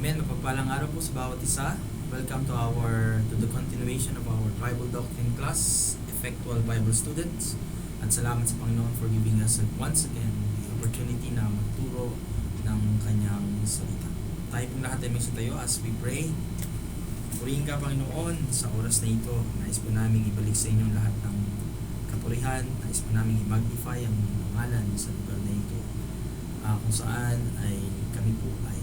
Amen. Mapagpalang araw po sa bawat isa. Welcome to the continuation of our Bible Doctrine class, Effectual Bible Students. At salamat sa Panginoon for giving us once again the opportunity na magturo ng Kanyang salita. Tayo pong lahat ay may tayo as we pray. Purihin ka, Panginoon, sa oras na ito. Nais po namin ibalik sa inyo lahat ng kapurihan. Nais po namin i-magnify ang pangalan sa lugar na ito. Kung saan ay kami po ay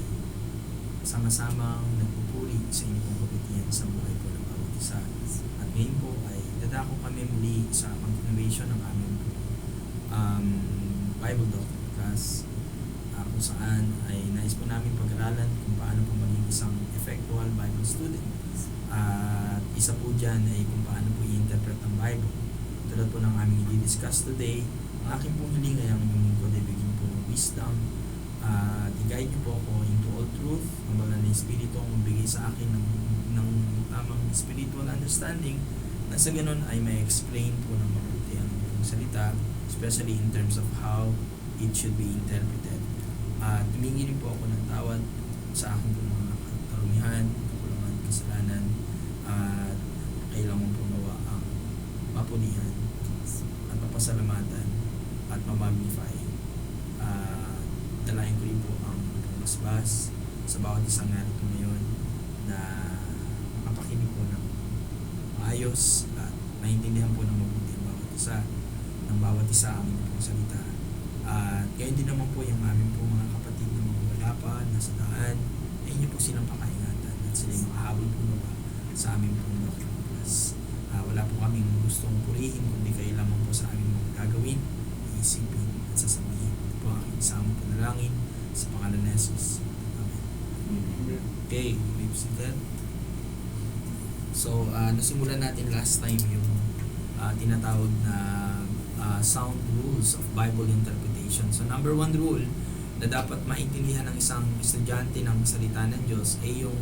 sama-samang nagpupuri sa inyong kabutihan sa buhay po ng bawat isa. At ngayon po ay dadako kami muli sa continuation ng aming Bible Doctrine class, kung saan ay nais po namin pag-aralan kung paano po maging isang effectual Bible student. At isa po dyan ay kung paano po i-interpret ang Bible. Tulad po ng aming i-discuss today, ang aking pong hiling ay ang inyong lingkod ay bigyan po ng wisdom at i-guide niyo po ako into all truth. Ang banal na Espiritu ang magbigay sa akin ng tamang spiritual understanding na sa ganun ay may explain po ng mabuti ang salita, especially in terms of how it should be interpreted. At humingi rin po ako ng tawad sa aking po mga karumihan, kakulangan, kasalanan, at kailangan po nawa ang mapulihan at mapasalamatan at mamagnify. Dalayan ko rin po ang pumasbas sa bawat isang narito ngayon na makapakinig po ng maayos at maintindihan po ng mabuti ang bawat isa ang inyong salita. At gayon din naman po yung aming po mga kapatid na mga wala pa, nasa daan, ay inyo po silang pakaingatan at sila yung makahabol po naman sa aming po Doctrine class. Wala po kaming gustong purihin kundi kayo lamang po sa aming mga gagawin, iisipin at sasabihin. Ito po ang aking isang panalangin sa pangalan ni Jesus. Amen. Okay, we've seen that. So, nasimulan natin last time yung tinatawag na sound rules of Bible interpretation. So, number one rule na dapat maintindihan ng isang estudyante ng salita ng Diyos ay yung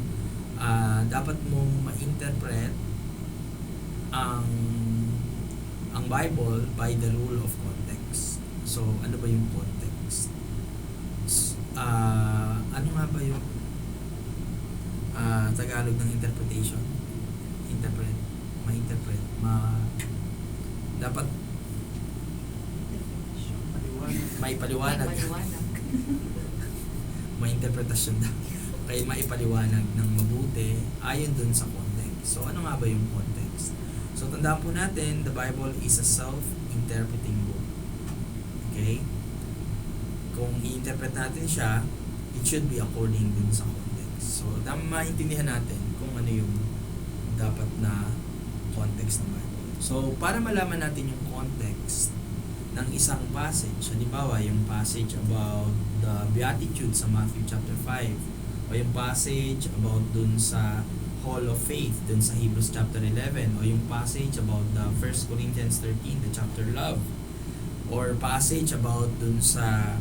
dapat mong ma-interpret ang Bible by the rule of context. So, ano ba yung context? Ano nga ba yung Tagalog ng interpretation? Dapat may paliwanag. May interpretasyon daw. Kaya maipaliwanag ng mabuti ayon dun sa context. So, ano nga ba yung context? So, tandaan po natin, the Bible is a self-interpreting book. Okay? Kung i-interpret natin siya, it should be according dun sa context. So, maintindihan natin kung ano yung dapat na context ng Bible. So, para malaman natin yung context ng isang passage, halimbawa yung passage about the Beatitudes sa Matthew chapter 5, o yung passage about dun sa Hall of Faith dun sa Hebrews chapter 11, o yung passage about the 1 Corinthians 13, the chapter Love, or passage about dun sa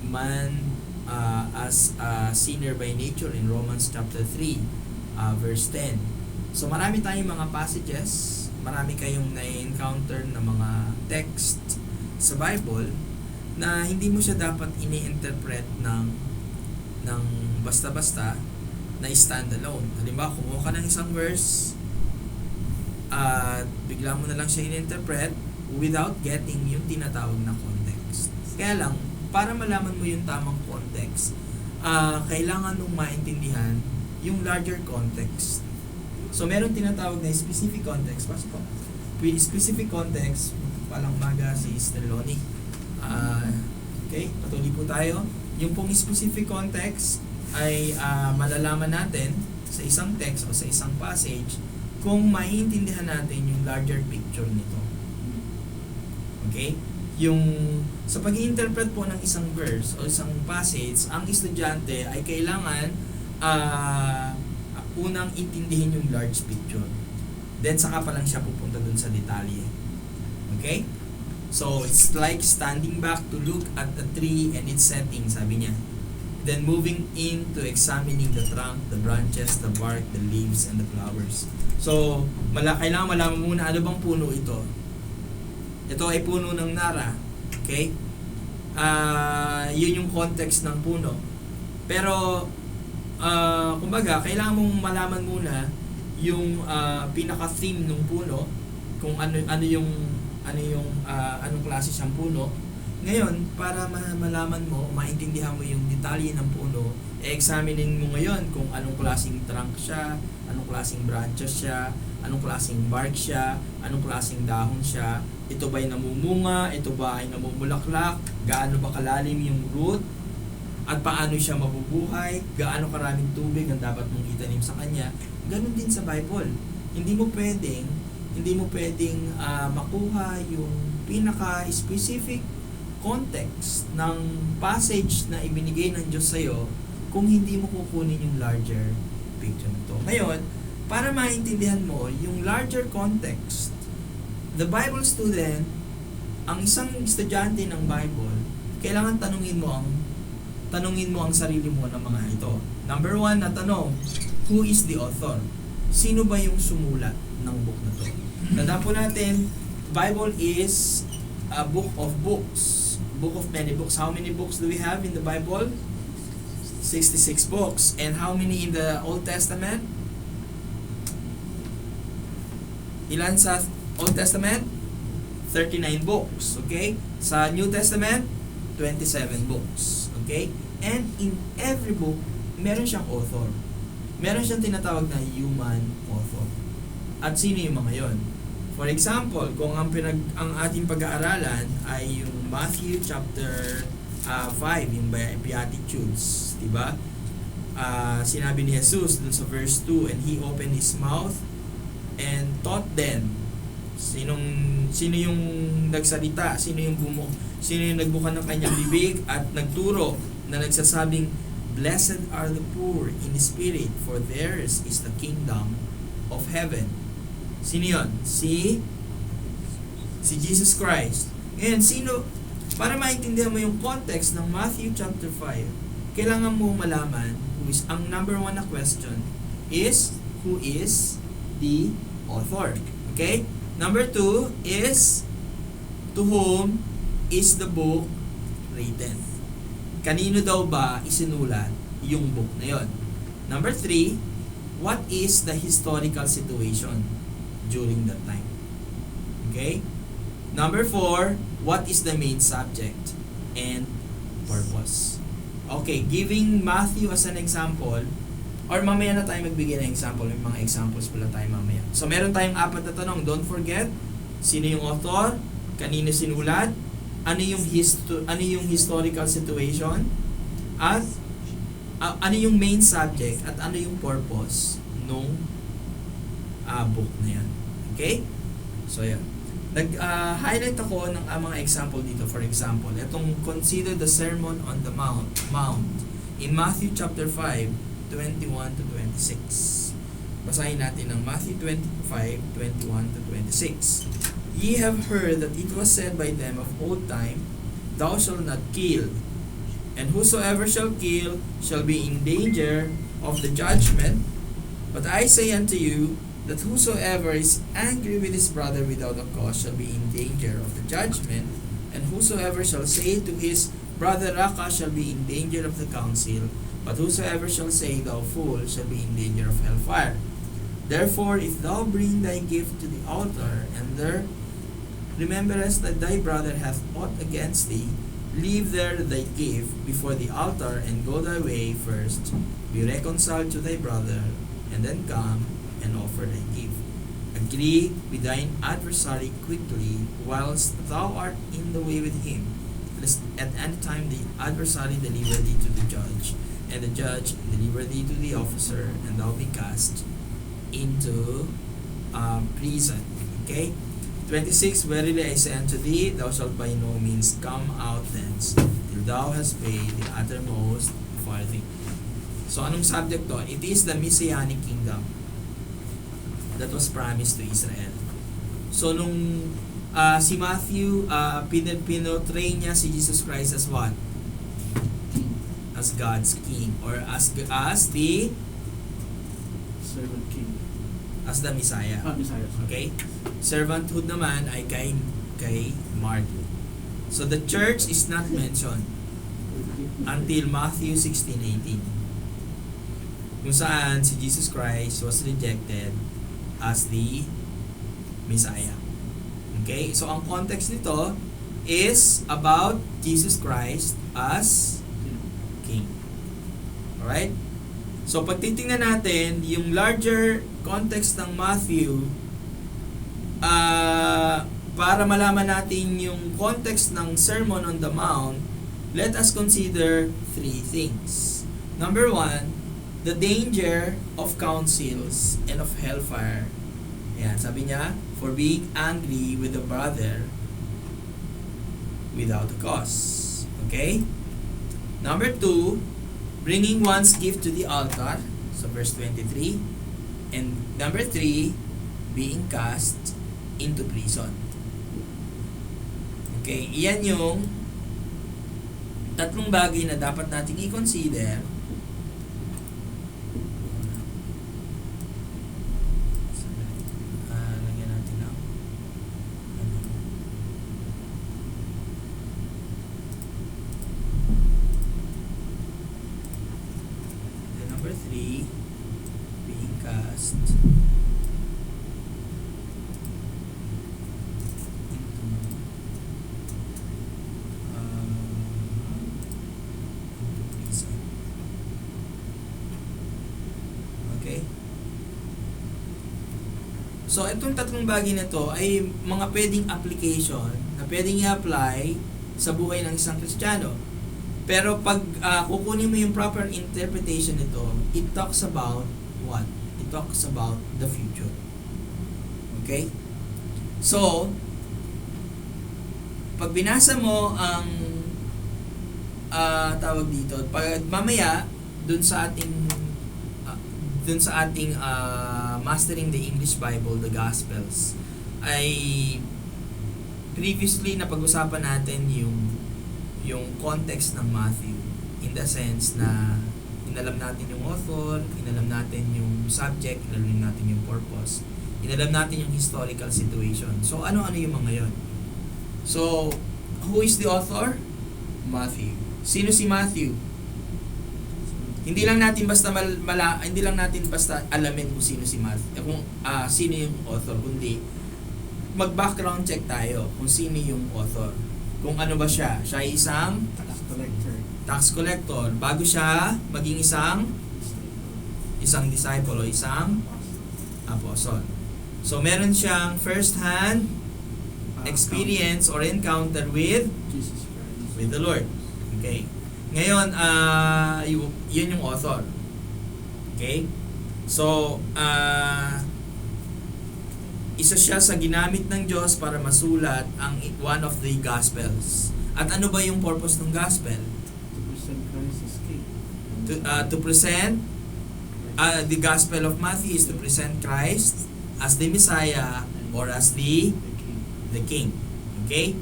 man as a sinner by nature in Romans chapter 3 verse 10. So marami tayong mga passages, marami kayong na-encounter na mga text sa Bible na hindi mo siya dapat ini-interpret ng basta-basta na stand-alone. Halimbawa, kumuha ka ng isang verse at bigla mo na lang siya in-interpret without getting yung tinatawag na context. Kaya lang, para malaman mo yung tamang context, kailangan mong maintindihan yung larger context. So, meron tinatawag na specific context. Pasok po. Specific context, palang maga si Sister Lonnie. Okay, patuloy po tayo. Yung pong specific context ay malalaman natin sa isang text o sa isang passage kung maiintindihan natin yung larger picture nito. Okay? Yung sa pag-i-interpret po ng isang verse o isang passage, ang estudyante ay kailangan unang intindihin yung large picture. Then saka pa lang siya pupunta dun sa detalye. Okay? So, it's like standing back to look at the tree and its setting, sabi niya. Then moving into examining the trunk, the branches, the bark, the leaves, and the flowers. So, kailangan malaman muna ano bang puno ito. Ito ay puno ng nara. Okay? Yun yung context ng puno. Pero, kumbaga, kailangan mong malaman muna yung pinaka-theme ng puno, kung anong klase siyang puno. Ngayon, para malaman mo, maintindihan mo yung detalye ng puno, examinein mo ngayon kung anong klaseng trunk siya, anong klaseng branches siya, anong klaseng bark siya, anong klaseng dahon siya, ito ba'y namumunga, ito ba ay namumulaklak, gaano ba kalalim yung root, at paano siya mabubuhay, gaano karaming tubig ang dapat mong itanim sa kanya. Ganun din sa Bible. Hindi mo pwedeng makuha yung pinaka-specific context ng passage na ibinigay ng Diyos sa'yo kung hindi mo kukunin yung larger picture nito. Ngayon, para maintindihan mo yung larger context, the Bible student, ang isang estudyante ng Bible, kailangan tanungin mo ang sarili mo ng mga ito. Number 1 na tanong, who is the author? Sino ba yung sumulat ng book na to? Tandaan po natin, Bible is a book of books. Book of many books. How many books do we have in the Bible? 66 books. And how many in the Old Testament? Ilan sa Old Testament? 39 books. Okay? Sa New Testament? 27 books. Okay? And in every book, meron siyang author. Meron siyang tinatawag na human author. At sino yung mga yon? For example, kung ang ating pag-aaralan ay yung Matthew chapter 5, yung Beatitudes, di ba? Sinabi ni Jesus dun sa verse 2, and He opened His mouth and taught them. Sino yung nagsalita? Sino yung nagbuka ng kanyang bibig at nagturo na nagsasabing, blessed are the poor in spirit, for theirs is the kingdom of heaven. Sino yun? Si Jesus Christ. Ngayon, para maintindihan mo yung context ng Matthew chapter 5, kailangan mo malaman ang number 1 na question is, who is the author? Okay? Number 2 is, to whom is the book written? Kanino daw ba isinulat yung book na yon? Number 3, what is the historical situation during that time? Okay? Number 4, what is the main subject and purpose? Okay, giving Matthew as an example, or mamaya na tayo magbigay ng example, may mga examples pala tayo mamaya. So meron tayong 4 na tanong. Don't forget, sino yung author, kanino sinulat, ano yung historical situation, at ano yung main subject, at ano yung purpose nung book na yan. Okay? So yan. Nag-highlight ako ng mga example dito. For example, itong consider the Sermon on the Mount in Matthew chapter 5, 21 to 26. Basahin natin ng Matthew 25, 21 to 26. Ye have heard that it was said by them of old time, thou shalt not kill, and whosoever shall kill shall be in danger of the judgment. But I say unto you, that whosoever is angry with his brother without a cause shall be in danger of the judgment, and whosoever shall say to his brother Raka shall be in danger of the council, but whosoever shall say, thou fool, shall be in danger of hellfire. Therefore, if thou bring thy gift to the altar, and there rememberest that thy brother hath aught against thee, leave there thy gift before the altar, and go thy way first, be reconciled to thy brother, and then come and offer thy gift. Agree with thine adversary quickly, whilst thou art in the way with him, lest at any time the adversary deliver thee to the judge, and the judge deliver thee to the officer, and thou be cast into prison. Okay? 26, verily I say unto thee, thou shalt by no means come out thence, till thou hast paid the uttermost farthing. So, anong subject to? It is the Messianic kingdom that was promised to Israel. So, nung si Matthew, pinotray niya si Jesus Christ as what? As God's King, or as the servant king. As the Messiah. Messiah. Okay? Servanthood naman ay kay Mark. So the church is not mentioned until Matthew 16:18, kung saan si Jesus Christ was rejected as the Messiah. Okay? So ang context nito is about Jesus Christ as King. Alright? So pag titingnan natin yung larger context ng Matthew, para malaman natin yung context ng Sermon on the Mount, let us consider three things. Number one, the danger of councils and of hellfire. Ayan, sabi niya, for being angry with a brother without a cause. Okay? Number two, bringing one's gift to the altar. So verse 23. And number three, being cast into prison. Okay, iyan yung tatlong bagay na dapat nating i-consider lagyan natin na then number 3, being cast So, itong tatlong bagay na to ay mga pwedeng application na pwedeng i-apply sa buhay ng isang Kristiyano. Pero pag kukunin mo yung proper interpretation nito, it talks about what? It talks about the future. Okay? So, pag binasa mo ang tawag dito, pag mamaya dun sa ating Mastering the English Bible, the Gospels, ay previously na pag-usapan natin yung context ng Matthew, in the sense na inalam natin yung author, inalam natin yung subject, inalam natin yung purpose, inalam natin yung historical situation. So ano-ano yung mga yon? So who is the author? Matthew. Sino si Matthew? Hindi lang natin basta alamin kung sino si Matthew, kung sino yung author, kundi mag-background check tayo kung sino yung author. Kung ano ba siya? Siya ay isang tax collector bago siya maging isang disciple o isang apostle. So meron siyang first-hand experience or encounter with the Lord. Okay? Ngayon, yun yung author. Okay? So, isa siya sa ginamit ng Diyos para masulat ang one of the Gospels. At ano ba yung purpose ng Gospel? To present Christ as King. To present, the Gospel of Matthew is to present Christ as the Messiah or as the King. Okay?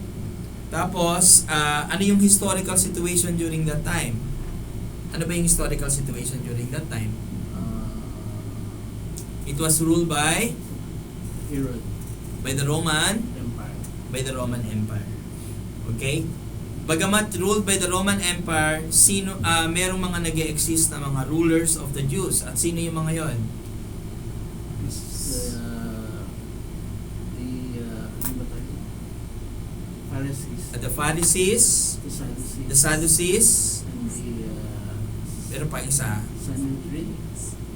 Tapos, ano yung historical situation during that time? Ano ba yung historical situation during that time? It was ruled by Herod. By the Roman Empire. Okay? Bagamat ruled by the Roman Empire, merong mga nag-e-exist na mga rulers of the Jews. At sino yung mga yon? The Pharisees, the Sadducees, pero pa isa,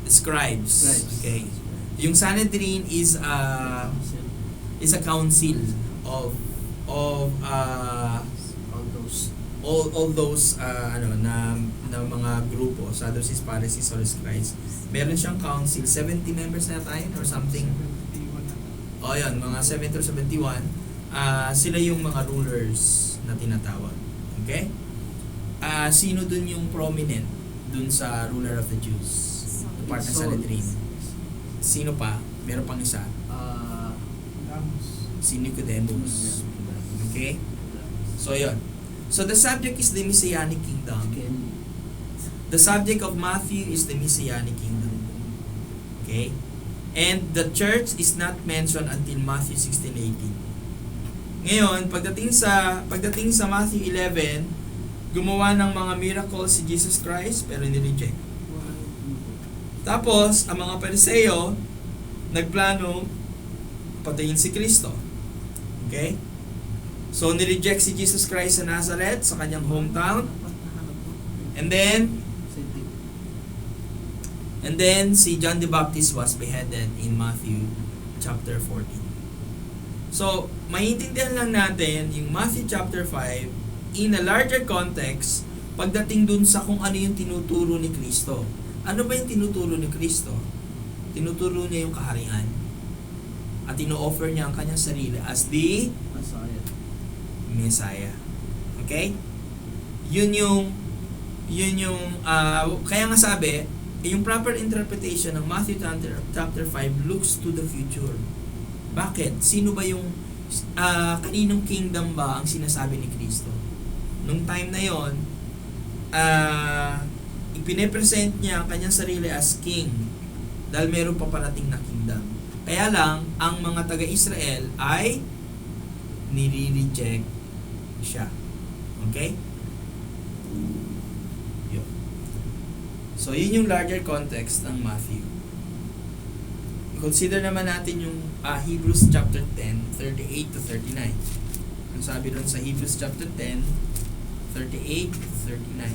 the Scribes. Okay. Yung Sanhedrin is a council of all those na mga grupo, Sadducees, Pharisees, or Scribes. Meron siyang council, 70 members na tayo or something. O yun, mga 70 or 71. Sila yung mga rulers na tinatawag. Okay? Sino dun yung prominent dun sa ruler of the Jews? Part ng Sanhedrin. Sino pa? Meron pang isa. Si Nicodemus. Okay? So, yun. So, the subject is the Messianic Kingdom. The subject of Matthew is the Messianic Kingdom. Okay? And the church is not mentioned until Matthew 16:18. Ngayon, pagdating sa Matthew 11, gumawa ng mga miracles si Jesus Christ pero nireject. Tapos, ang mga Pariseo, nagplano patayin si Kristo. Okay? So, nireject si Jesus Christ sa Nazareth, sa kanyang hometown. And then, si John the Baptist was beheaded in Matthew chapter 14. So, maintindihan lang natin yung Matthew chapter 5 in a larger context pagdating dun sa kung ano yung tinuturo ni Kristo. Ano ba yung tinuturo ni Kristo? Tinuturo niya yung kaharian at ino-offer niya ang kanyang sarili as the Messiah. Okay? Yun yung kaya nga sabi, yung proper interpretation ng Matthew chapter 5 looks to the future. Bakit? Sino ba yung kaninong kingdom ba ang sinasabi ni Kristo? Nung time na yon, ipine-present niya ang kanyang sarili as king dahil meron pa parating na kingdom. Kaya lang, ang mga taga-Israel ay nire-reject siya. Okay? Yun. So, yun yung larger context ng Matthew. Consider naman natin yung Hebrews chapter 10, 38 to 39. Ang sabi doon sa Hebrews chapter 10, 38 to 39.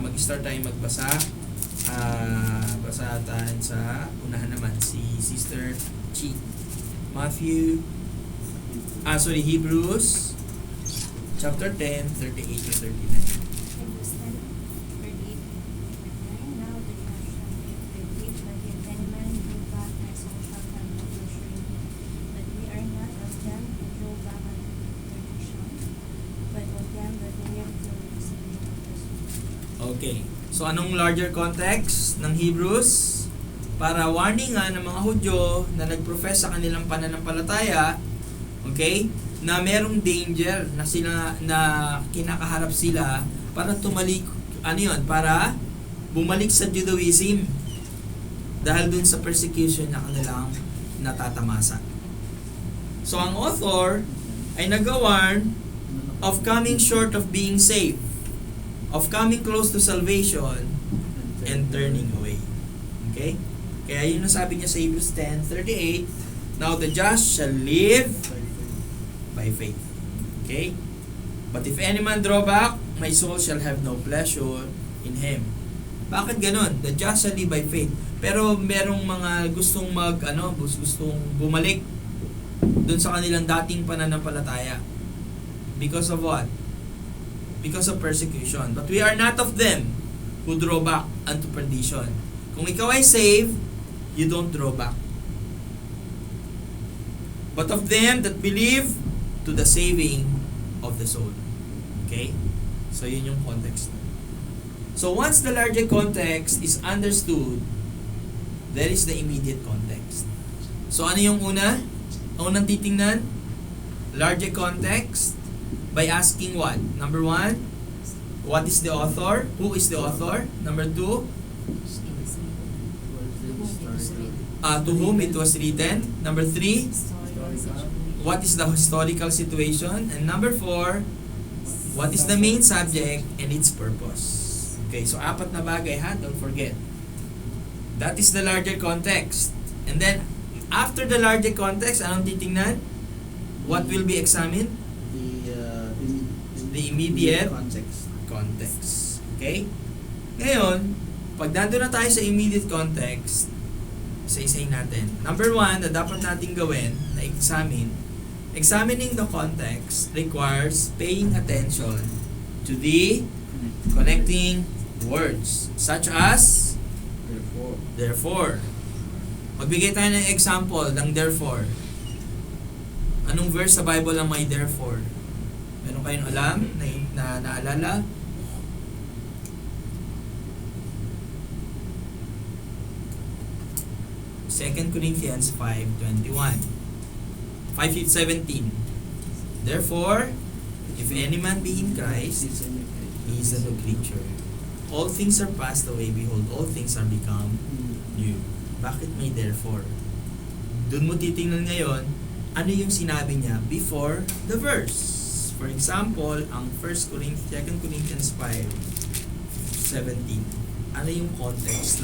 Mag-start tayo magbasa. Basa tayo sa unahan naman, si Sister Chi. Hebrews chapter 10, 38 to 39. Hebrews 10, 38, 39. Now the judge shall give their gift, but if any man draw back, my soul shall have no pleasure in him. But we are not of them who draw back unto perdition, but of them that live till the saving of their soul. Okay. So, anong larger context ng Hebrews? Para warningan ng mga Hudyo na nag-profess sa kanilang pananampalataya, okay, na merong danger na sila, na kinakaharap sila para para bumalik sa Judaism dahil dun sa persecution na kanilang natatamasa. So, ang author ay nag-warn of coming short of being saved, of coming close to salvation and turning away. Okay? Kaya yun ang sabi niya sa Hebrews 10:38, now the just shall live by faith. Okay? But if any man draw back, my soul shall have no pleasure in him. Bakit ganun? The just shall live by faith. Pero merong mga gustong gustong bumalik dun sa kanilang dating pananampalataya. Because of what? Because of persecution. But we are not of them who draw back unto perdition. Kung ikaw ay saved, you don't draw back. But of them that believe to the saving of the soul. Okay? So, yun yung context. So, once the larger context is understood, there is the immediate context. So, ano yung una? Ang unang titingnan? Larger context by asking what? Number 1, what is the author? Who is the author? Number 2, to whom it was written. Number 3, what is the historical situation? And number 4, what is the main subject and its purpose? Okay, so 4 na bagay ha, don't forget. That is the larger context. And then, after the larger context, anong titingnan? What will be examined? The immediate context. Okay? Ngayon, pag nandun na tayo sa immediate context, isa-isayin natin. Number 1 na dapat natin gawin, na examining the context requires paying attention to the connecting words, such as therefore. Magbigay tayo ng example ng therefore. Anong verse sa Bible ang may therefore? Meron kayong alam na naalala? Second Corinthians 5:21. 5:17. Therefore, if any man be in Christ, he is a new creature. All things are passed away, behold, all things are become new. Bakit may therefore? Doon mo titingnan ngayon ano yung sinabi niya before the verse. For example, ang 2 Corinthians 5:17. Ano yung context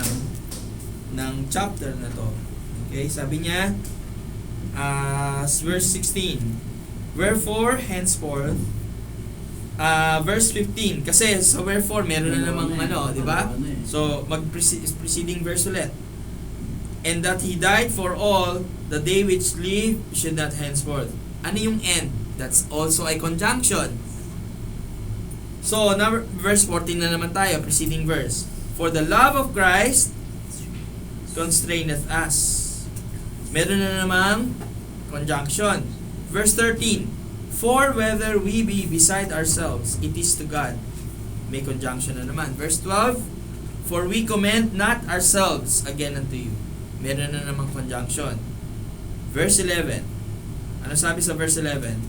ng chapter na to? Okay, sabi niya, verse 16. Wherefore, henceforth, verse 15. Kasi sa wherefore, meron na namang di ba? So, preceding verse ulit. And that He died for all, the day which live should not henceforth. Ano yung end? That's also a conjunction. So, verse 14 na naman tayo, preceding verse. For the love of Christ constraineth us. Meron na namang conjunction. Verse 13. For whether we be beside ourselves, it is to God. May conjunction na naman. Verse 12. For we commend not ourselves again unto you. Meron na namang conjunction. Verse 11. Ano sabi sa verse 11?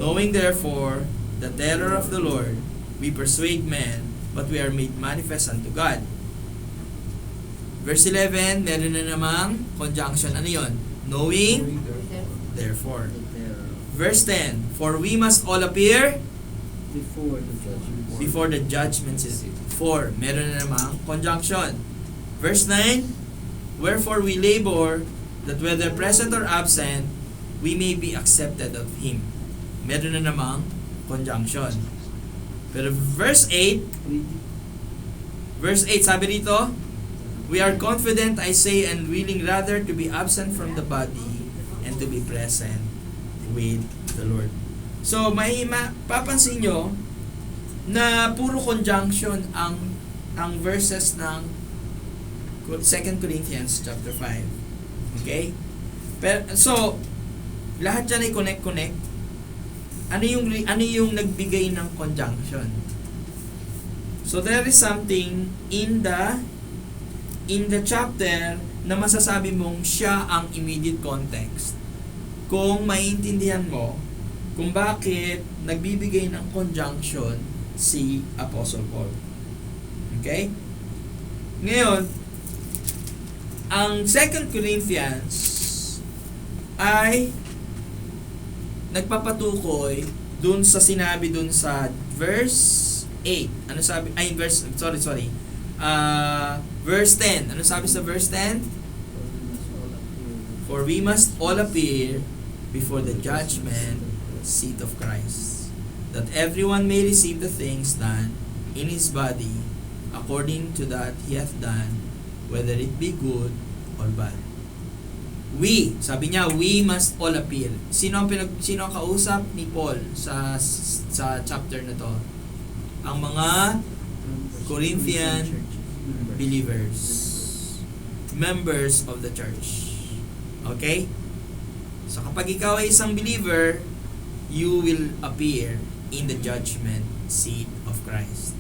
Knowing therefore the terror of the Lord, we persuade men, but we are made manifest unto God. Verse 11, meron na namang conjunction. Ano yun? Knowing therefore. Verse 10, for we must all appear before the judgment seat. For, meron na namang conjunction. Verse 9, wherefore we labor, that whether present or absent, we may be accepted of Him. Meron na namang conjunction. Pero verse 8, sabi dito, we are confident, I say, and willing rather to be absent from the body and to be present with the Lord. So, may papansin nyo na puro conjunction ang verses ng 2 Corinthians chapter 5. Okay? So, lahat dyan ay connect. Ano yung nagbigay ng conjunction? So there is something in the chapter na masasabi mong siya ang immediate context. Kung maintindihan mo kung bakit nagbibigay ng conjunction si Apostle Paul. Okay? Ngayon, ang 2 Corinthians ay nagpapatukoy dun sa sinabi dun sa verse 8. Ano sabi? Verse 10. Ano sabi sa verse 10? For we must all appear before the judgment seat of Christ, that everyone may receive the things done in his body according to that he hath done, whether it be good or bad. We, sabi niya, we must all appear. Sino ang kausap ni Paul sa chapter na to? Ang mga Corinthian believers, members of the church. Okay? So kapag ikaw ay isang believer, you will appear in the judgment seat of Christ.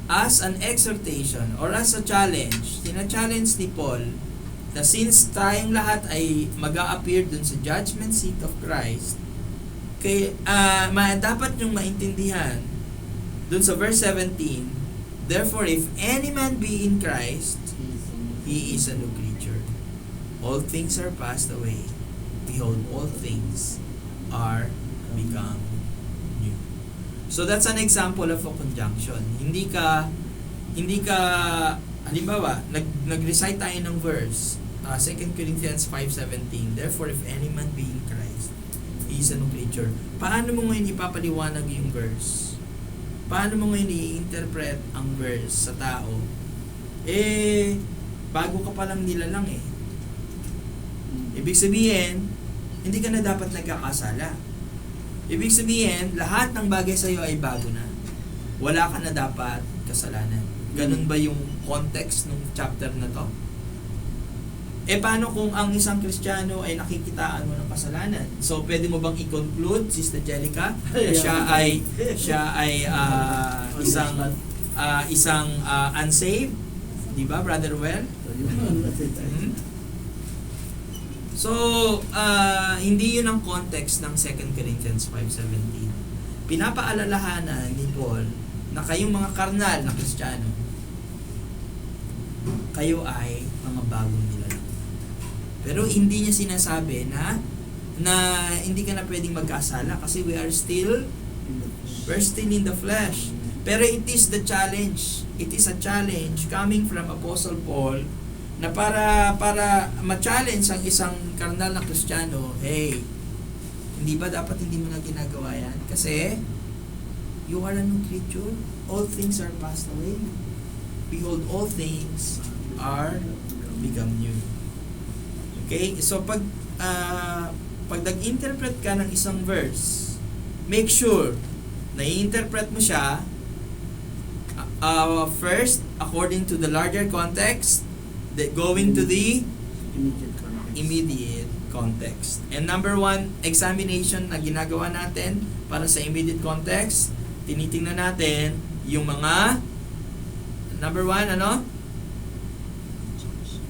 As an exhortation or as a challenge, tina-challenge ni Paul na since tayong lahat ay mag-a-appear dun sa judgment seat of Christ, dapat yung maintindihan dun sa verse 17, therefore if any man be in Christ, he is a new creature. All things are passed away. Behold, all things are become new. So that's an example of a conjunction. Hindi ka halimbawa, nag-recite tayo ng verse, 2 Corinthians 5:17, therefore if any man be in Christ, he is a new creature. Paano mo ngayon ipapaliwanag yung verse? Paano mo ngayon i-interpret ang verse sa tao? Bago ka palang nilalang eh. Ibig sabihin, hindi ka na dapat nagkakasala. Ibig sabihin, lahat ng bagay sa iyo ay bago na. Wala ka na dapat kasalanan. Ganun ba yung context ng chapter na to? Paano kung ang isang Kristiyano ay nakikitaan mo ng kasalanan? So, pwede mo bang i-conclude, Sister Jellica, na siya ay isang unsaved? Di ba, Brother Well? So, hindi yun ang context ng 2 Corinthians 5:17. Pinapaalalahanan ni Paul na kayong mga karnal na Kristiyano, kayo ay mga bagong nilalang. Pero hindi niya sinasabi na hindi ka na pwedeng magkasala kasi we're still in the flesh. Pero it is the challenge. It is a challenge coming from Apostle Paul na para ma-challenge ang isang karnal na Kristiyano, hey, hindi ba dapat hindi mo na ginagawa yan? Kasi you are a new creature. All things are passed away. Behold, all things are become new. Okay? So pag nag-interpret ka ng isang verse, make sure na i-interpret mo siya first according to the larger context, going to the immediate context. And number one, examination na ginagawa natin para sa immediate context, tinitingnan natin yung mga number one,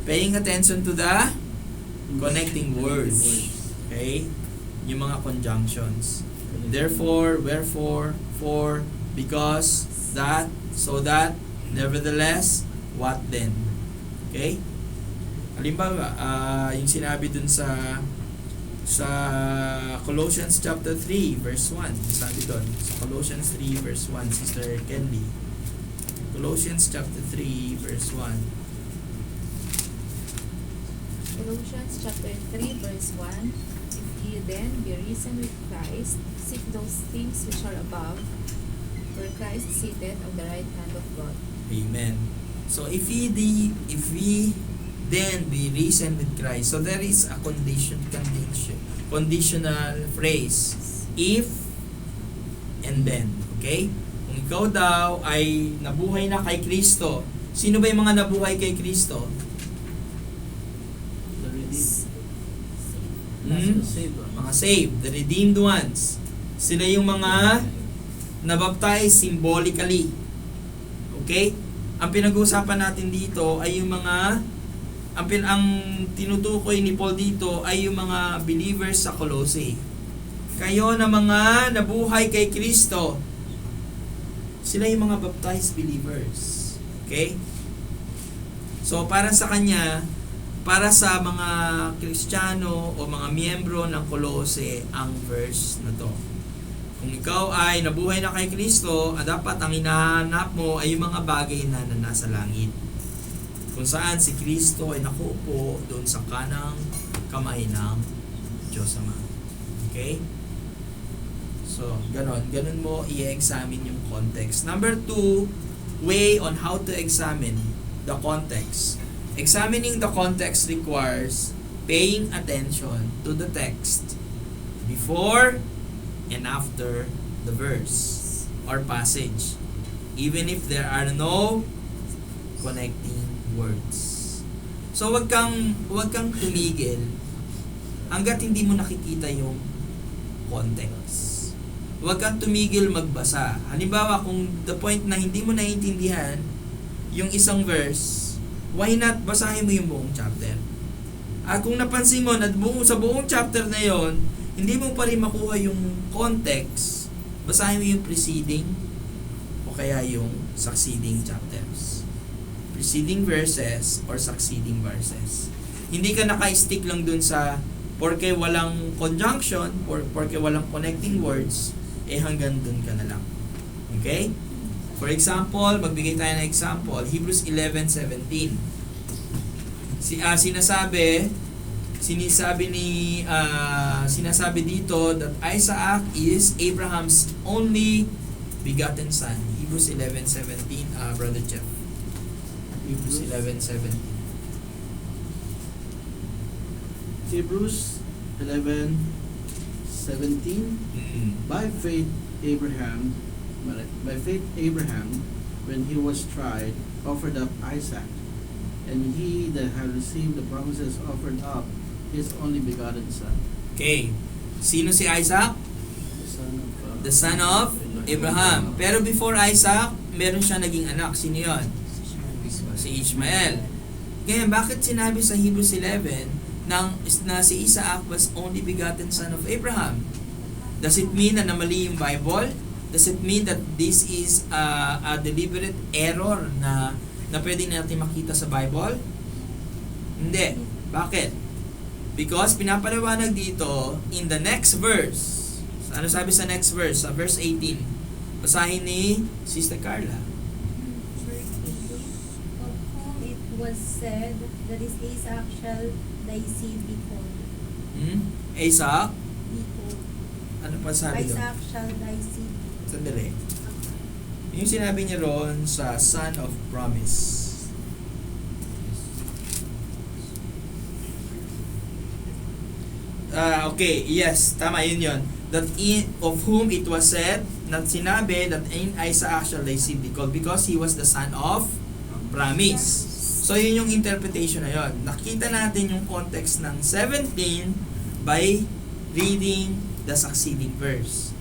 paying attention to the connecting words. Okay? Yung mga conjunctions. Therefore, wherefore, for, because, that, so that, nevertheless, what then? Okay? Halimbawa, yung sinabi dun sa Colossians chapter 3 verse 1. Sabi dun, sa Colossians 3 verse 1, Sister Kenley. Colossians chapter 3 verse 1. Colossians chapter 3 verse 1. If ye then be risen with Christ, seek those things which are above, where Christ is seated on the right hand of God. Amen. So if we then be risen with Christ. So there is a conditional phrase. If and then. Okay? Kung ikaw daw ay nabuhay na kay Kristo, sino ba yung mga nabuhay kay Kristo? The redeemed. Mga saved, the redeemed ones. Sila yung mga nabaptize symbolically. Okay? Ang pinag-uusapan natin dito ay yung mga ang tinutukoy ni Paul dito ay yung mga believers sa Colossae. Kayo na mga nabuhay kay Kristo, sila yung mga baptized believers. Okay? So para sa kanya, para sa mga Kristiyano o mga miyembro ng Colossae ang verse na to. Kung ikaw ay nabuhay na kay Kristo, dapat ang hinahanap mo ay yung mga bagay na nasa langit. Kung saan si Kristo ay nakuupo doon sa kanang kamay ng Diyos Ama. Okay? So, ganon mo i-examine yung context. Number 2, way on how to examine the context. Examining the context requires paying attention to the text before and after the verse or passage, even if there are no connecting words. So wag kang tumigil hangga't hindi mo nakikita yung context. Wag kang tumigil magbasa. Halimbawa, kung the point na hindi mo naiintindihan yung isang verse, why not basahin mo yung buong chapter? At kung napansin mo na sa buong chapter na yon, hindi mo pa rin makuha yung context, basahin mo yung preceding o kaya yung succeeding chapters. Preceding verses or succeeding verses. Hindi ka naka-stick lang dun sa porque walang conjunction or porque walang connecting words, hanggang dun ka na lang. Okay? For example, magbigay tayo ng example, Hebrews 11:17. Sinasabi dito that Isaac is Abraham's only begotten son. Hebrews 11:17, Brother Jeff. Hebrews 11:17. Hebrews 11:17. By faith Abraham, when he was tried, offered up Isaac, and he that had received the promises offered up his only begotten son. Okay. Sino si Isaac? The son of Abraham. Pero before Isaac, meron siya naging anak. Sino yun? Si Ishmael. Ngayon, bakit sinabi sa Hebrews 11 na si Isaac was only begotten son of Abraham? Does it mean na namali yung Bible? Does it mean that this is a deliberate error na pwede natin makita sa Bible? Hindi. Bakit? Because pinapaliwanag dito in the next verse. Ano sabi sa next verse? Sa verse 18. Basahin ni Sister Carla. Verse 18, of whom it was said, that is Isaac shall thy seed be called. Isaac. Be called. Ano pa sabi doon? Isaac shall thy seed be called. Sandali. Yung sinabi niya roon sa Son of Promise. Okay, yes, tama yun. That of whom it was said, na sinabi that in Isaac shall thy seed be called, because he was the son of promise. So yun yung interpretation na yun. Nakita natin yung context ng 17 by reading the succeeding verse.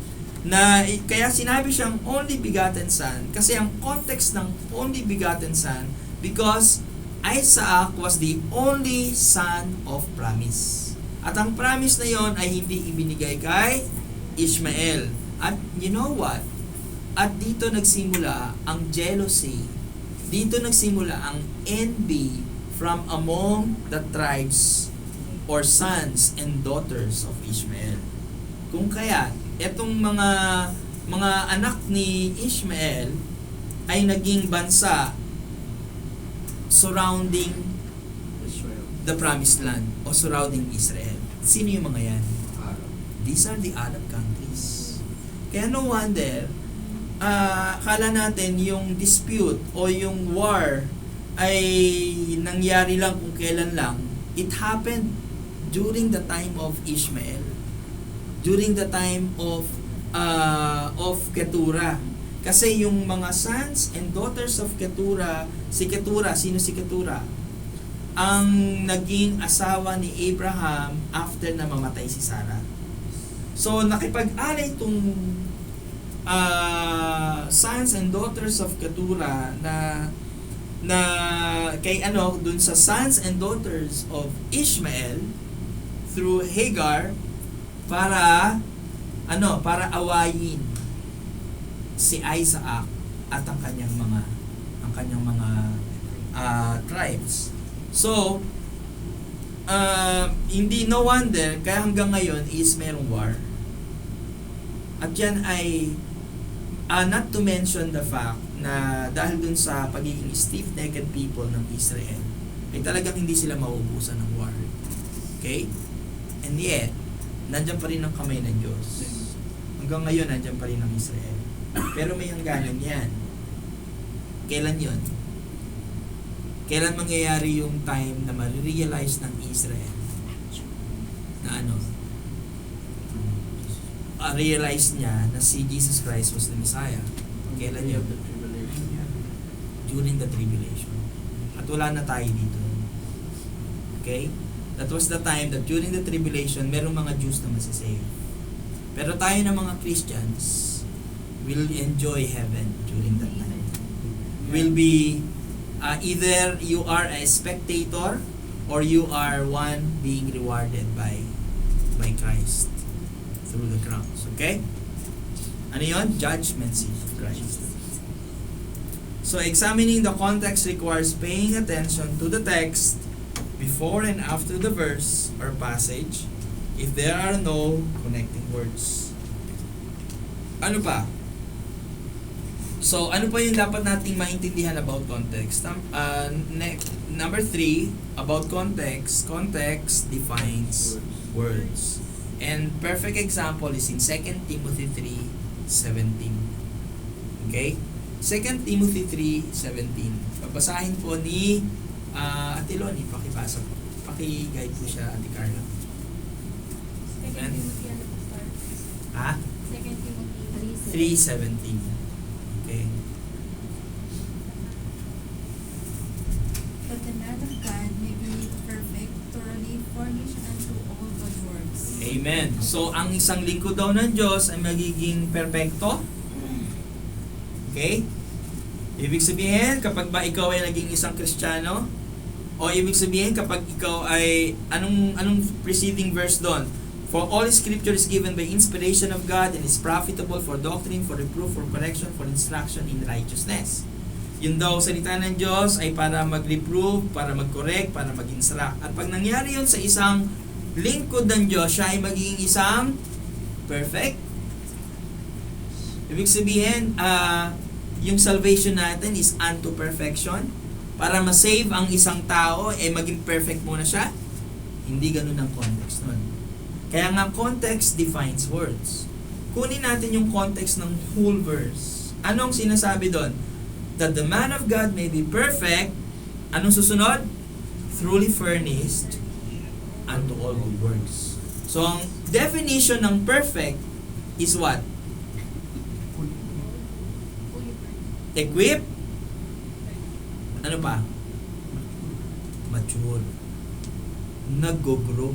Kaya sinabi siyang only begotten son, kasi ang context ng only begotten son, because Isaac was the only son of promise. At ang promise na yon ay hindi ibinigay kay Ishmael. At you know what? At dito nagsimula ang jealousy. Dito nagsimula ang envy from among the tribes or sons and daughters of Ishmael. Kung kaya, etong mga anak ni Ishmael ay naging bansa surrounding Israel. the promised land o surrounding Israel. Sino yung mga yan? These are the Arab countries. Kaya no wonder, akala natin yung dispute o yung war ay nangyari lang kung kailan lang. It happened during the time of Ishmael. During the time of Keturah. Kasi yung mga sons and daughters of Keturah, sino si Keturah? Ang naging asawa ni Abraham after na mamatay si Sarah. So nakipag-alay itong sons and daughters of Keturah na kay dun sa sons and daughters of Ishmael through Hagar para awayin si Isaac at ang kanyang mga tribes. So, hindi no wonder kaya hanggang ngayon is merong war. At yan ay not to mention the fact na dahil dun sa pagiging stiff-necked people ng Israel, ay talagang hindi sila mauubusan ng war. Okay? And yet, nandyan pa rin ang kamay ng Diyos. Hanggang ngayon, nandyan pa rin ang Israel. Pero may hangganan yan. Kailan yon? Kailan mangyayari yung time na ma-realize ng Israel na realize niya na si Jesus Christ was the Messiah? Kailan yun? During the tribulation. At wala na tayo dito. Okay? That was the time that during the tribulation, merong mga Jews na masasave. Pero tayo na mga Christians will enjoy heaven during that time. Will be either you are a spectator or you are one being rewarded by Christ through the crowns. Okay? Ano yun? Judgment seat of Christ. So examining the context requires paying attention to the text before and after the verse or passage if there are no connecting words. Ano pa? So, ano pa yung dapat nating maintindihan about context? Number 3, about context. Context defines words. And perfect example is in 2 Timothy 3:17. Okay? 2 Timothy 3:17. Babasahin po ni Ate Loni, pakipasa po. Paki-guide po siya, Ate Carla. Second Timothy, ano po start? Ha? 2 Timothy 3:17. Okay. But the man of God may be perfect, thoroughly furnished unto all good works. Amen. So, ang isang lingkod daw ng Diyos ay magiging perpekto. Okay? Ibig sabihin, kapag ba ikaw ay naging isang Kristiyano, o ibig sabihin, kapag ikaw ay, anong preceding verse doon? For all Scripture is given by inspiration of God and is profitable for doctrine, for reproof, for correction, for instruction in righteousness. Yun daw, salita ng Diyos ay para mag-reprove, para mag-correct, para mag-instruct. At pag nangyari yun sa isang lingkod ng Diyos, siya ay magiging isang perfect. Ibig sabihin, yung salvation natin is unto perfection. Para ma-save ang isang tao, maging perfect muna siya. Hindi ganun ang context nun. Kaya nga, context defines words. Kunin natin yung context ng whole verse. Anong sinasabi doon? That the man of God may be perfect. Anong susunod? Truly furnished unto all good works. So, ang definition ng perfect is what? Equip. Ano pa? Mature. Nag-grow.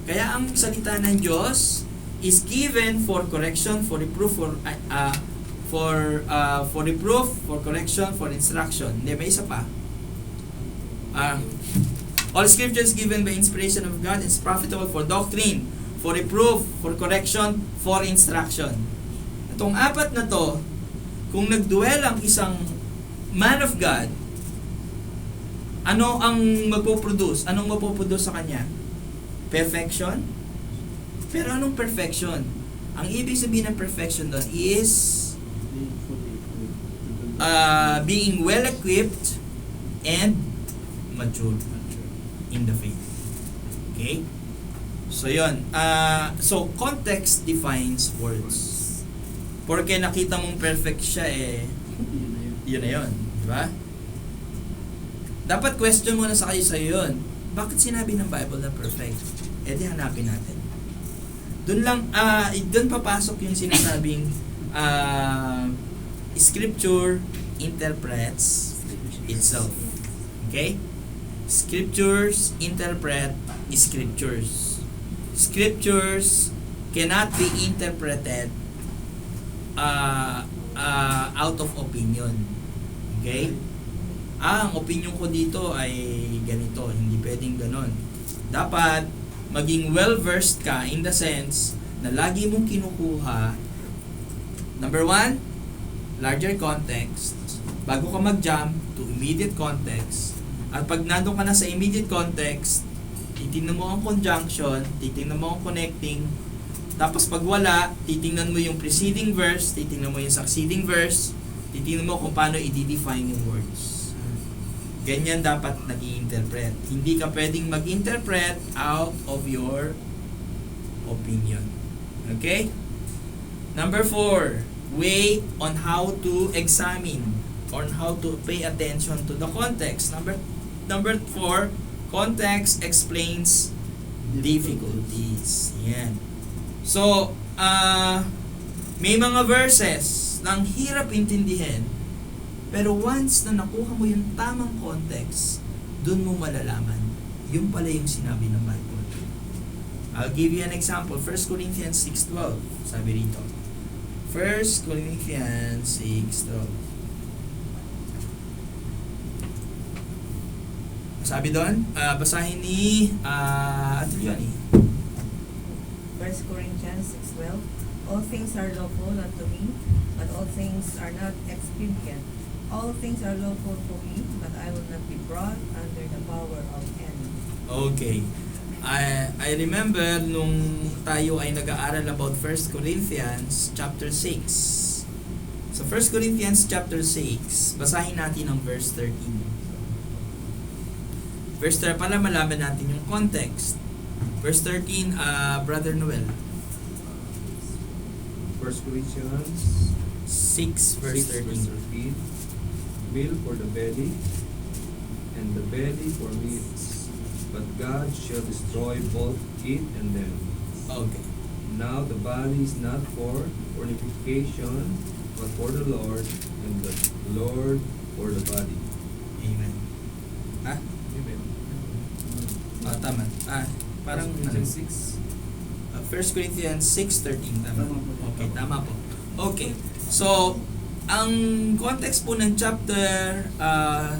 Kaya ang salita ng Diyos is given for correction, for reproof, for reproof, for correction, for instruction. Hindi, may isa pa. All scripture is given by inspiration of God, is profitable for doctrine, for reproof, for correction, for instruction. Itong apat na to, kung nagduel ang isang man of God, ano ang magpo-produce? Anong magpo-produce sa kanya? Perfection? Pero anong perfection? Ang ibig sabihin ng perfection doon is being well-equipped and mature in the faith. Okay? So, yun. So, context defines words. Porque nakita mong perfect siya, yun na yun. Diba? Dapat question muna sa kayo sa'yo yun. Bakit sinabi ng Bible na perfect? Di hanapin natin. Doon lang, doon papasok yung sinasabing Scripture interprets itself. Okay? Scriptures interpret Scriptures. Scriptures cannot be interpreted out of opinion. Okay? Ang opinion ko dito ay ganito, hindi pwedeng ganon. Dapat maging well-versed ka in the sense na lagi mong kinukuha, number one, larger context, bago ka mag-jump to immediate context. At pag nandun ka na sa immediate context, titingnan mo ang conjunction, titingnan mo ang connecting, tapos pag wala, titingnan mo yung preceding verse, titingnan mo yung succeeding verse, titingnan mo kung paano i-define yung words. Ganyan dapat nag-i-interpret. Hindi ka pwedeng mag-interpret out of your opinion. Okay? Number 4, way on how to examine, on how to pay attention to the context. Number 4, context explains difficulties. Yan. So, may mga verses na ang hirap intindihin, pero once na nakuha mo yung tamang context, dun mo malalaman. Yung pala yung sinabi ng Bible. I'll give you an example. 1 Corinthians 6:12. Sabi rito. 1 Corinthians 6:12. Sabi doon, basahin ni Atilioni. 1 Corinthians 6:12. All things are lawful unto me, but all things are not expedient. All things are lawful for me, but I will not be brought under the power of any. Okay. I remember nung tayo ay nag-aaral about 1 Corinthians chapter 6. So 1 Corinthians chapter 6, basahin natin ang verse 13. Verse 13, para malaman natin yung context. Verse 13, Brother Noel. 1 Corinthians 6 verse 13. Meal for the belly, and the belly for meats, but God shall destroy both it and them. Okay. Now the body is not for fornication, but for the Lord, and the Lord for the body. Amen. Amen. Tama. Parang 6. 1 Corinthians 6:13. Tama. Tama po. Okay, tama po. Okay. So, ang context po ng chapter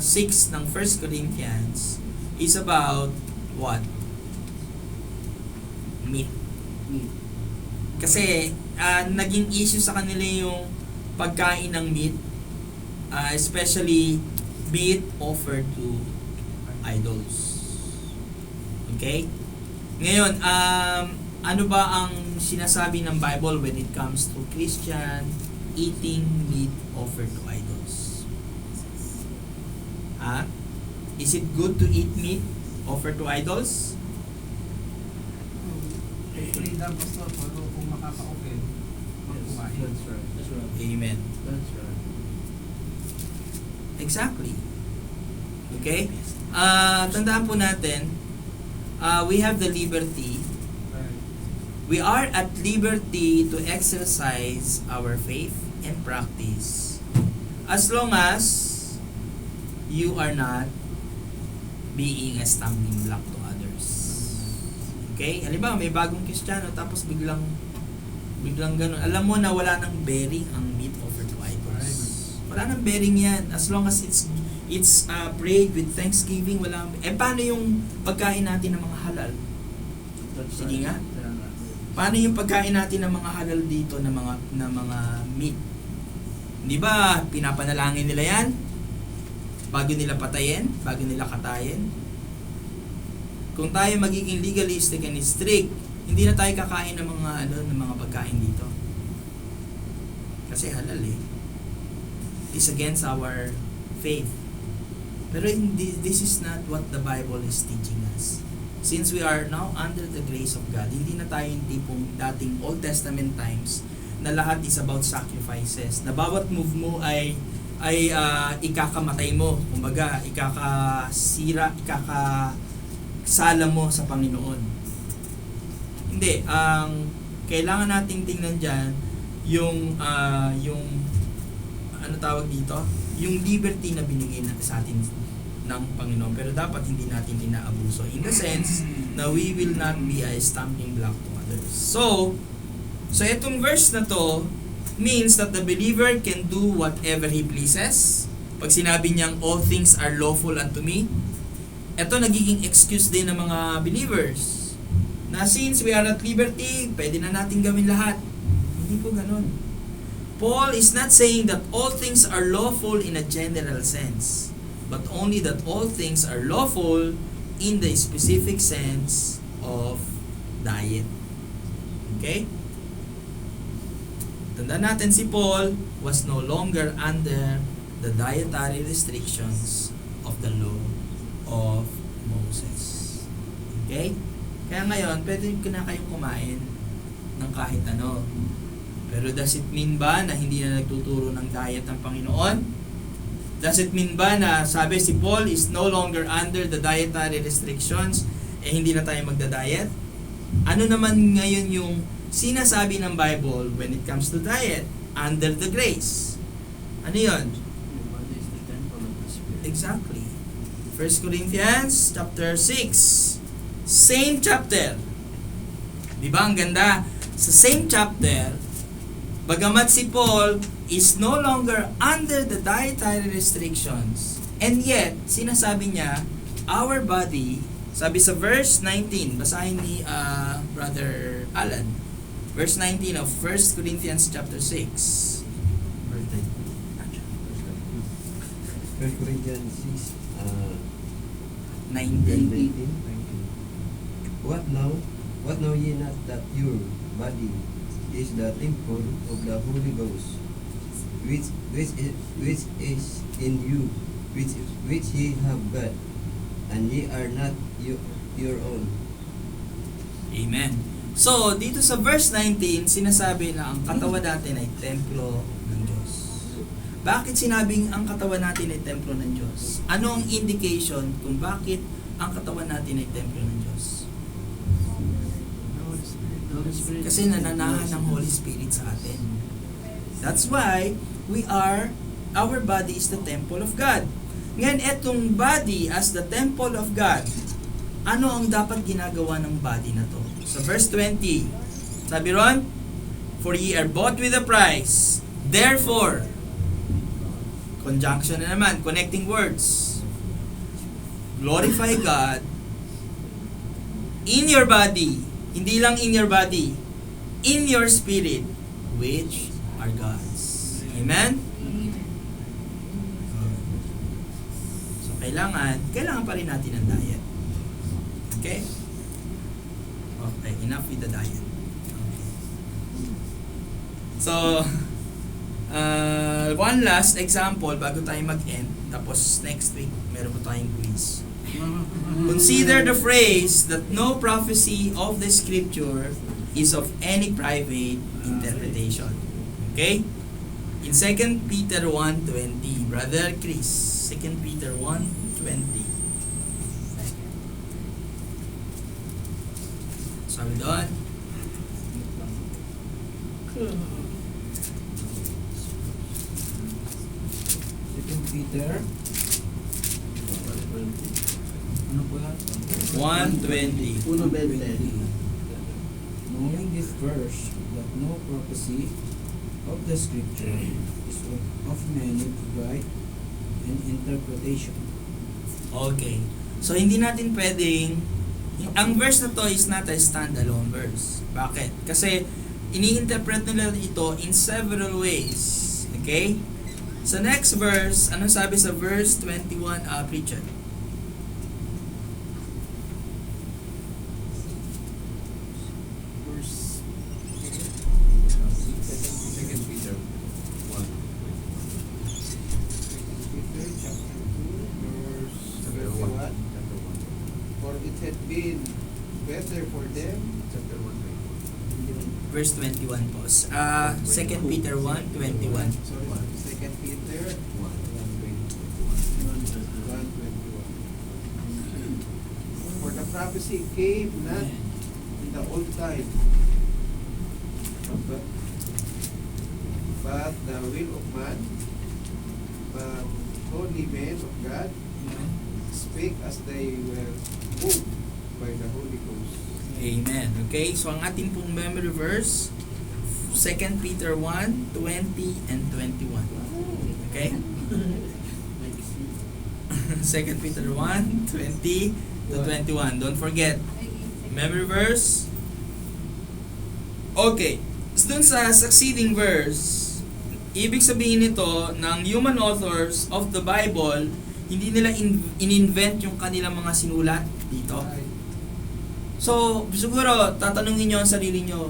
6 ng 1 Corinthians is about what? Meat. Kasi naging issue sa kanila yung pagkain ng meat, especially meat offered to idols. Okay? Ngayon, ano ba ang sinasabi ng Bible when it comes to Christian eating meat offered to idols? Is it good to eat meat offered to idols? Hopefully na, Pastor, pero kung makaka-open, kumain. That's right. That's right. Amen. That's right. Exactly. Okay? Tandaan po natin, we have the liberty. We are at liberty to exercise our faith and practice as long as you are not being a stumbling block to others. Okay? Halimbawa, may bagong Kristiyano tapos biglang ganun. Alam mo na wala nang bearing ang meat offered to idols. Wala nang bearing yan. As long as it's prayed with thanksgiving, wala. Paano yung pagkain natin ng mga halal? That's Sige right. nga. Yeah, right. Paano yung pagkain natin ng mga halal dito na mga meat? Di ba pinapanalangin nila yan? Bago nila patayin, bago nila katayin. Kung tayo magiging legalistic and strict, hindi na tayo kakain ng mga pagkain dito. Kasi halal eh. It's against our faith. Pero this is not what the Bible is teaching us. Since we are now under the grace of God, hindi na tayo yung tipong dating Old Testament times na lahat is about sacrifices. Na bawat move mo ay ikakamatay mo. Kumbaga, ikakasala mo sa Panginoon. Hindi. Kailangan nating tingnan dyan yung ano tawag dito? Yung liberty na binigay sa atin ng Panginoon. Pero dapat hindi natin inaabuso. In the sense na we will not be a stumbling block to others. So itong verse na to means that the believer can do whatever he pleases. Pag sinabi niyang all things are lawful unto me, ito nagiging excuse din ng mga believers. Na since we are at liberty, pwede na natin gawin lahat. Hindi po ganun. Paul is not saying that all things are lawful in a general sense, but only that all things are lawful in the specific sense of diet. Okay? Tandaan natin si Paul was no longer under the dietary restrictions of the law of Moses. Okay? Kaya ngayon, pwede na kayong kumain ng kahit ano. Pero does it mean ba na hindi na nagtuturo ng diet ang Panginoon? Does it mean ba na sabi si Paul is no longer under the dietary restrictions, hindi na tayo magda-diet? Ano naman ngayon yung sinasabi ng Bible when it comes to diet? Under the grace. Ano yun? Your body is the temple of the Spirit. Exactly. 1 Corinthians chapter 6. Same chapter. Di ba ang ganda? Sa same chapter, bagamat si Paul is no longer under the dietary restrictions, and yet, sinasabi niya, our body, sabi sa verse 19, basahin ni Brother Alan, verse 19 of 1 Corinthians chapter 6. Verse 1 Corinthians 6, 19. 19. What know ye not that your body is the temple of the Holy Ghost, which is in you, which ye have got, and ye are not your own. Amen. So, dito sa verse 19, sinasabi na ang katawan natin ay templo ng Diyos. Bakit sinabing ang katawan natin ay templo ng Diyos? Ano ang indication kung bakit ang katawan natin ay templo ng Diyos? The Holy Spirit. The Holy Spirit. Kasi nananahan ng Holy Spirit sa atin. That's why our body is the temple of God. Ngayon, etong body as the temple of God, ano ang dapat ginagawa ng body na to? Sa verse 20, sabi ron, for ye are bought with a price, therefore, conjunction na naman, connecting words, glorify God in your body, hindi lang in your body, in your spirit, which are God's. Amen? So, kailangan pa rin natin ng diet. Okay? Okay, enough with the diet. So, one last example bago tayo mag-end. Tapos next week, meron po tayong quiz. Consider the phrase that no prophecy of the scripture is of any private interpretation. Okay? In 2 Peter 1:20, Brother Chris, 2 Peter 1:20. Sabi doon, Second Peter. Ano po yan? 1:20. Uno bente. Knowing this verse, that no prophecy of the scripture is of many right and interpretation. Okay. So, hindi natin pwedeng, ang verse na to is not a standalone verse. Bakit? Kasi, ini-interpret nila ito in several ways. Okay? Sa next verse, anong sabi sa verse 21, Richard? Verse 2 Peter 1. Peter chapter 2, verse Chapter 1. 21. Chapter 1. For it had been better for them. Chapter 1. Verse 21 po. 2 Peter 1:21. Sorry, 2 Peter 1:21. For the prophecy came not in the old time, but the will of man, but holy men of God spake as they were moved by the Holy Ghost. Amen. Okay? So, ang ating pong memory verse, 2 Peter 1:20 and 21. Okay? 2 Peter 1:20 to 21. Don't forget. Memory verse. Okay. So, dun sa succeeding verse, ibig sabihin nito ng human authors of the Bible, hindi nila in-invent yung kanilang mga sinulat dito. So, siguro, tatanungin nyo ang sarili nyo,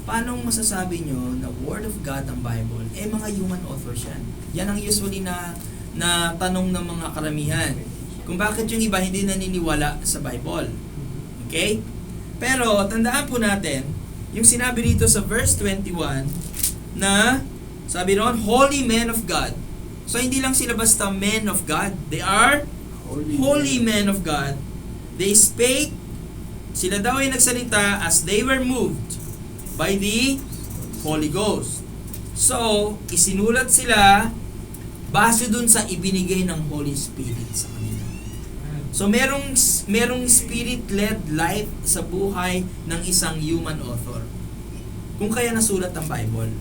paano masasabi nyo na Word of God ang Bible? Eh, mga human authors yan. Yan ang usually na tanong ng mga karamihan. Kung bakit yung iba hindi naniniwala sa Bible. Okay? Pero, tandaan po natin, yung sinabi dito sa verse 21, na, sabi ron, holy men of God. So, hindi lang sila basta men of God. They are holy men of God. They spake, sila daw ay nagsalita as they were moved by the Holy Ghost. So, isinulat sila base dun sa ibinigay ng Holy Spirit sa kanila. So, merong spirit-led life sa buhay ng isang human author. Kung kaya nasulat ang Bible.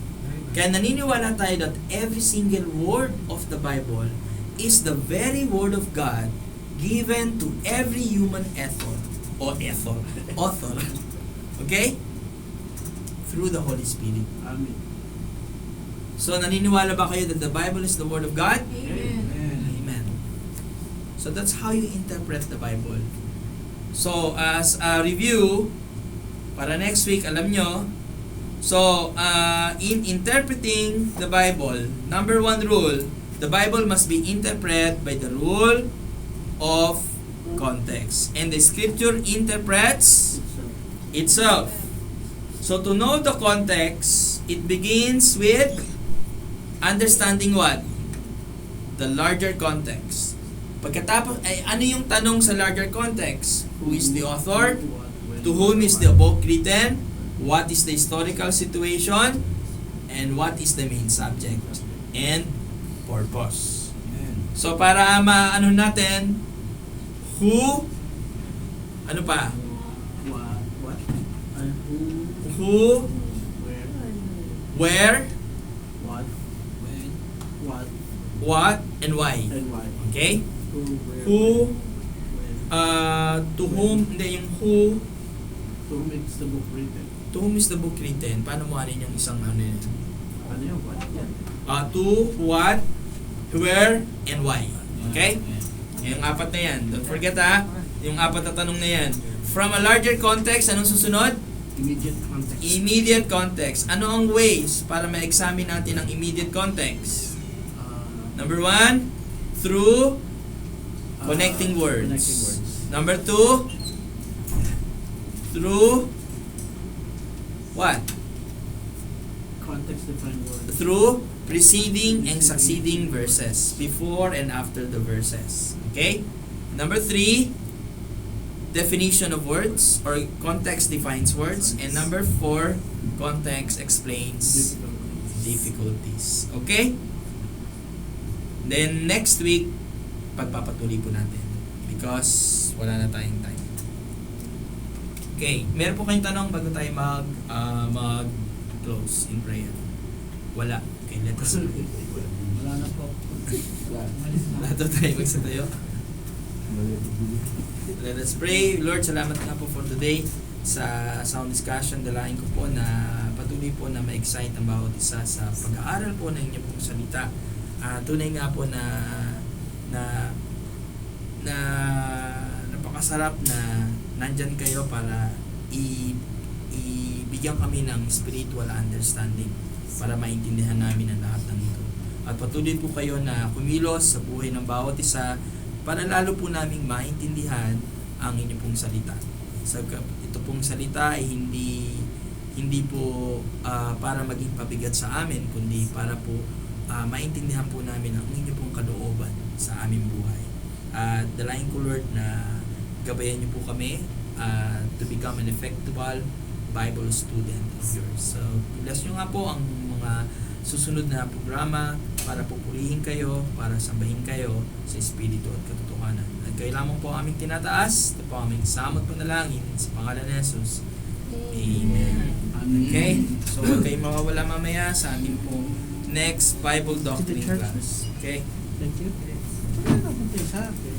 Kaya naniniwala tayo that every single word of the Bible is the very word of God given to every human author. Okay? Through the Holy Spirit. Amen. So, naniniwala ba kayo that the Bible is the Word of God? Amen. Amen. So, that's how you interpret the Bible. So, as a review, para next week, alam nyo, so, in interpreting the Bible, number one rule, the Bible must be interpreted by the rule of context. And the Scripture interprets itself. So, to know the context, it begins with understanding what? The larger context. Pagkatapos, ay ano yung tanong sa larger context? Who is the author? To whom is the book written? What is the historical situation? And what is the main subject? And purpose. So, para maano natin, who, ano pa? What? Who, Where? where, What? When? what, and why. And why? Okay? Who? Where? Who, When? to whom, hindi, yung who, To whom is the book written? to whom is the book written? Paano mo alin yung isang ano yun? Ano yung what? Yan. To, what, where, and why. Okay? Yung apat na yan. Don't forget yung apat na tanong na yan. From a larger context, anong susunod? Immediate context. Immediate context. Ano ang ways para ma-examine natin ang immediate context? Number 1, through connecting words. Connecting words. Number 2, through what? Context-defined words. Through preceding and succeeding verses, before and after the verses. Okay? Number 3, definition of words, or context defines words. And number 4, context explains difficulties. Okay? Then next week, pagpapatuloy po natin because wala na tayong time. Okay, meron po kayong tanong bago tayo mag-close in prayer? Wala. Okay, let us pray. Wala na po. Lahat tayo magsatayo. Let us pray. Lord, salamat nga po for today sa sound discussion. Dalahin ko po na patuloy po na ma-excite ang bawat isa sa pag-aaral po ng inyong pong salita. Tunay nga po na napakasarap na nandyan kayo para ibigyan kami ng spiritual understanding para maintindihan namin ang lahat ng ito. At patuloy po kayo na kumilos sa buhay ng bawat isa para lalo po naming maintindihan ang inyong pong salita. Ito pong salita ay hindi po para maging pabigat sa amin, kundi para po maintindihan po namin ang inyong pong kalooban sa aming buhay. At dalahin ko, Lord, na gabayan niyo po kami to become an effectual Bible student of yours. So, bless niyo nga po ang mga susunod na programa para pupurihin kayo, para sambahin kayo sa Espiritu at katotohanan. At kayo lamang po aming tinataas, ito po aming samot panalangin sa pangalan ni Jesus. Amen. Okay? So, huwag kayong mawawala mamaya sa ating pong next Bible Doctrine class. Okay? Thank you. Ano napunta sa akin?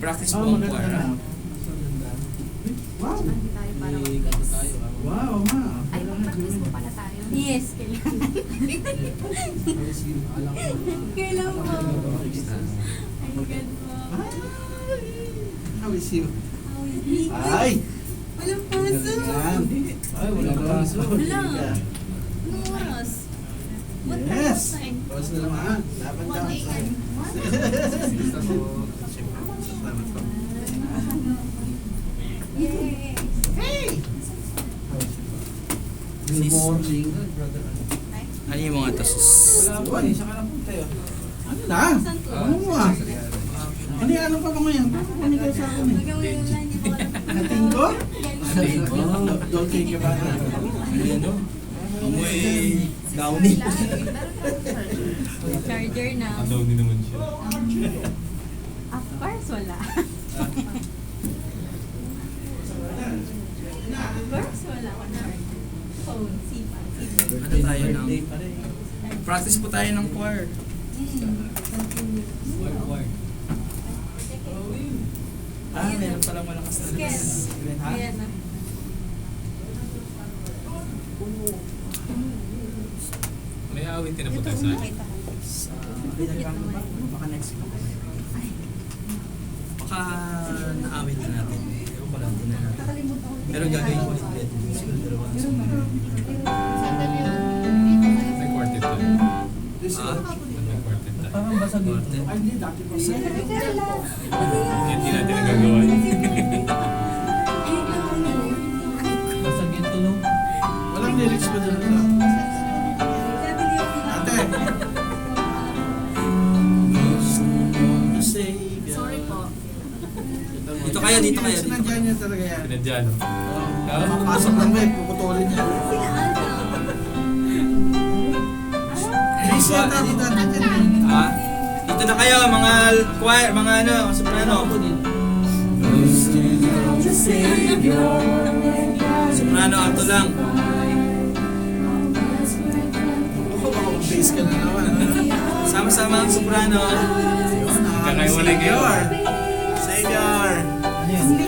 Practice po ang choir. maganda na. Wow! Hindi tayo para Ganto tayo. Wow, ma! Ay, mag-practice po pala tayo. Yes, kailangan. Alam ko na. Kailangan po. Ay, God po. How is you? How is he? Ay! Walang puso. Galingan. Ay, wala na kaso. Wala. Anong oras? What Yes! time? Tapos na naman. Dapat 1 ka. a.m. Yay! Hey! Good Sis. morning. Ano yung mga tasos? Wala po eh. Saka lang po tayo. Ano na? Saan po? Ano mo ah? Ano yan? Ano pa ba ngayon? Ano ka sa akin eh? Hanggang ngayon lang, hindi ko alam. Hating ko? Don't think about it. Ano? Amoy downy. Charger na. Ano din naman siya. Of course, wala. Of course, wala akong charger. Phone, sipa. Ano tayo ng... Practice po tayo ng choir. Meron palang malakas na Yes. Ayan na. May awitin na po tayo sa akin. Baka next week. Baka naawit na natin. Ewan ko lang, din na natin. Pero gagawin ko ulit. Siguro dalawang May quartet tayo. May quartet tayo. Parang basag ito. Quartet. Ay, hindi. Dati ko sa Hindi natin nagagawa yun. Basag ito no. Walang lyrics pa doon. Ate! Sorry po. Dito kayo, dito kayo. Sinadyan niya talaga yan. Pinadya, no? Oo. Mapasok lang ba eh, puputulin niya. Please, yan dito, nandiyan na. Dito na kayo, mga choir, mga ano, soprano. Soprano, alto lang. Ako, baka mag-bass ka na naman. Sama-sama ang soprano. Kakaiwalay kayo. Savior! Ano yan?